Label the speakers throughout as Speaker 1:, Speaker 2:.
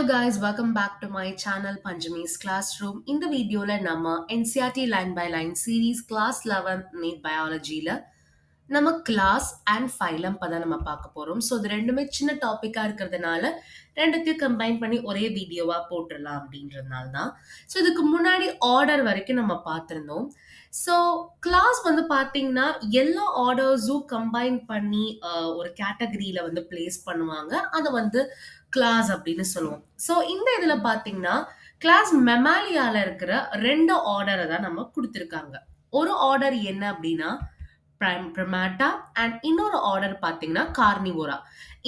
Speaker 1: guys, welcome back to my channel Panjami's Classroom. இந்த வீடியோல நம்ம NCERT line by line series class 11 NEET பயாலஜில நம்ம கிளாஸ் அண்ட் ஃபைலம் பதான் நம்ம பார்க்க போறோம். ஸோ இது ரெண்டுமே சின்ன டாபிக்கா இருக்கிறதுனால ரெண்டுத்தையும் கம்பைன் பண்ணி ஒரே வீடியோவா போட்டுடலாம் அப்படின்றதுனால தான். ஸோ இதுக்கு முன்னாடி ஆர்டர் வரைக்கும் நம்ம பார்த்துருந்தோம். ஸோ கிளாஸ் வந்து பார்த்தீங்கன்னா எல்லா ஆர்டர்ஸும் கம்பைன் பண்ணி ஒரு கேட்டகரியில வந்து பிளேஸ் பண்ணுவாங்க. அதை வந்து கிளாஸ் அப்படின்னு சொல்லுவோம். ஸோ இந்த இதுல பார்த்தீங்கன்னா கிளாஸ் மெமாலியால இருக்கிற ரெண்டு ஆர்டரை தான் நம்ம கொடுத்துருக்காங்க. ஒரு ஆர்டர் என்ன அப்படின்னா பிரிமாட்டா அண்ட் இன்னொரு ஆர்டர் பார்த்தீங்கன்னா கார்னிவோரா.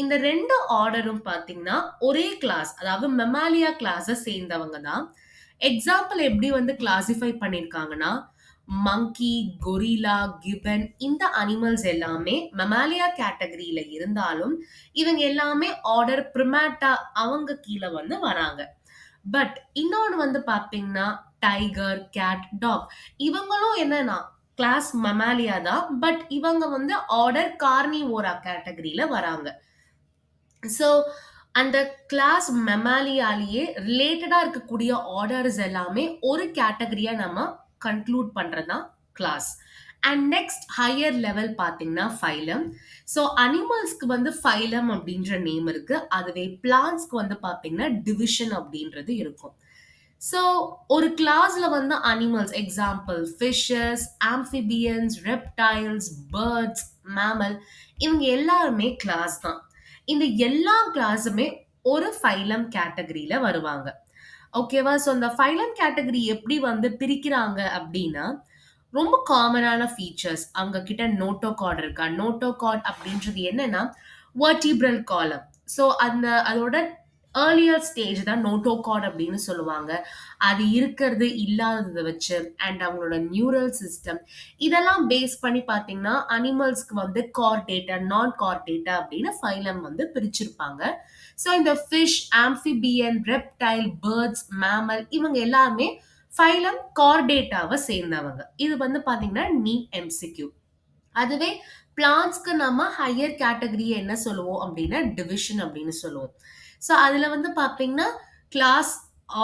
Speaker 1: இந்த ரெண்டு ஆர்டரும் பார்த்தீங்கன்னா ஒரே கிளாஸ், அதாவது மெமாலியா கிளாஸை சேர்ந்தவங்க தான். எக்ஸாம்பிள் எப்படி வந்து கிளாசிஃபை பண்ணியிருக்காங்கன்னா மங்கி, கொரிலா, கிபன் இந்த அனிமல்ஸ் எல்லாமே மெமாலியா கேட்டகரியில இருந்தாலும் இவங்க எல்லாமே ஆர்டர் பிரிமாட்டா அவங்க கீழே வந்து வராங்க. பட் இன்னொன்று வந்து பார்த்தீங்கன்னா டைகர், கேட், டாக் இவங்களும் என்னன்னா கிளாஸ் மமாலியா தான். பட் இவங்க வந்து ஆர்டர் கார்னிவோரா கேட்டகரியில வராங்க. ஸோ அந்த கிளாஸ் மெமாலியாலேயே ரிலேட்டடா இருக்கக்கூடிய ஆர்டர்ஸ் எல்லாமே ஒரு கேட்டகரியா நம்ம கன்க்ளூட் பண்றதுதான் class. And next higher level பார்த்தீங்கன்னா ஃபைலம். ஸோ அனிமல்ஸ்க்கு வந்து ஃபைலம் அப்படின்ற நேம் இருக்கு. அதுவே பிளான்ஸ்க்கு வந்து பார்த்தீங்கன்னா டிவிஷன் அப்படின்றது இருக்கும். ஸோ ஒரு கிளாஸ்ல வந்து animals example fishes, amphibians, reptiles, birds, mammal இவங்க எல்லாருமே கிளாஸ் தான். இந்த எல்லா கிளாஸுமே ஒரு ஃபைலம் கேட்டகரியில வருவாங்க. ஓகேவா? ஸோ இந்த ஃபைலம் கேட்டகரி எப்படி வந்து பிரிக்கிறாங்க அப்படின்னா ரொம்ப காமனான ஃபீச்சர்ஸ் அவங்க கிட்ட நோட்டோகார்ட் இருக்கா. நோட்டோகார்ட் அப்படின்றது என்னன்னா வெர்டிபிரல் காலம். ஸோ அதோட ஏர்லியர் ஸ்டேஜ் தான் நோட்டோகார்ட் அப்படின்னு சொல்லுவாங்க. அது இருக்கிறது இல்லாததை வச்சு அண்ட் அவங்களோட நியூரல் சிஸ்டம் இதெல்லாம் பேஸ் பண்ணி பார்த்தீங்கன்னா அனிமல்ஸ்க்கு வந்து கார்டேட்டா, நான் கார்டேட்டா அப்படின்னு ஃபைலம் வந்து பிரிச்சிருப்பாங்க. ஸோ இந்த fish, amphibian, reptile, birds, mammal இவங்க எல்லாமே ஃபைலம் கார்டேட்டாவை சேர்ந்தவங்க. இது வந்து பார்த்தீங்கன்னா நீட் எம்சிக்யூ. அதுவே பிளான்ட்ஸ்க்கு நம்ம ஹையர் கேட்டகரியை என்ன சொல்லுவோம் அப்படின்னா டிவிஷன் அப்படின்னு சொல்லுவோம். ஸோ அதில் வந்து பார்த்தீங்கன்னா கிளாஸ்,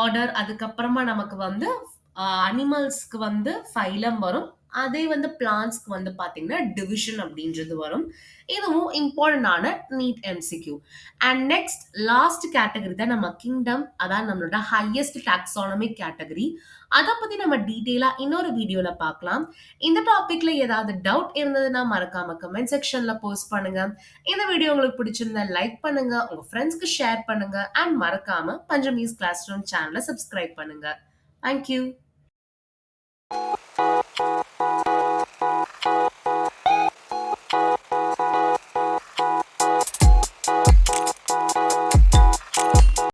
Speaker 1: ஆர்டர், அதுக்கப்புறமா நமக்கு வந்து அனிமல்ஸ்க்கு வந்து ஃபைலம் வரும். அதே வந்து பிளான்ட்ஸ்க்கு வந்து பார்த்தீங்கன்னா டிவிஷன் அப்படின்றது வரும். இதுவும் இம்பார்ட்டன்டான NEET MCQ. And next last category தான் நம்ம கிங்டம், அதான் நம்மளோட ஹையஸ்ட் டாக்ஸானமிக் கேட்டகரி. அதை பத்தி நம்ம டீட்டெயிலா இன்னொரு வீடியோல பார்க்கலாம். இந்த டாபிக்ல ஏதாவது டவுட் இருந்ததுன்னா மறக்காம கமெண்ட் செக்ஷன்ல போஸ்ட் பண்ணுங்க. இந்த வீடியோ உங்களுக்கு பிடிச்சிருந்தா லைக் பண்ணுங்க, உங்க ஃப்ரெண்ட்ஸ்க்கு ஷேர் பண்ணுங்க அண்ட் மறக்காம பஞ்சமீஸ் கிளாஸ் ரூம் சேனலை சப்ஸ்கிரைப் பண்ணுங்க. தேங்க்யூ.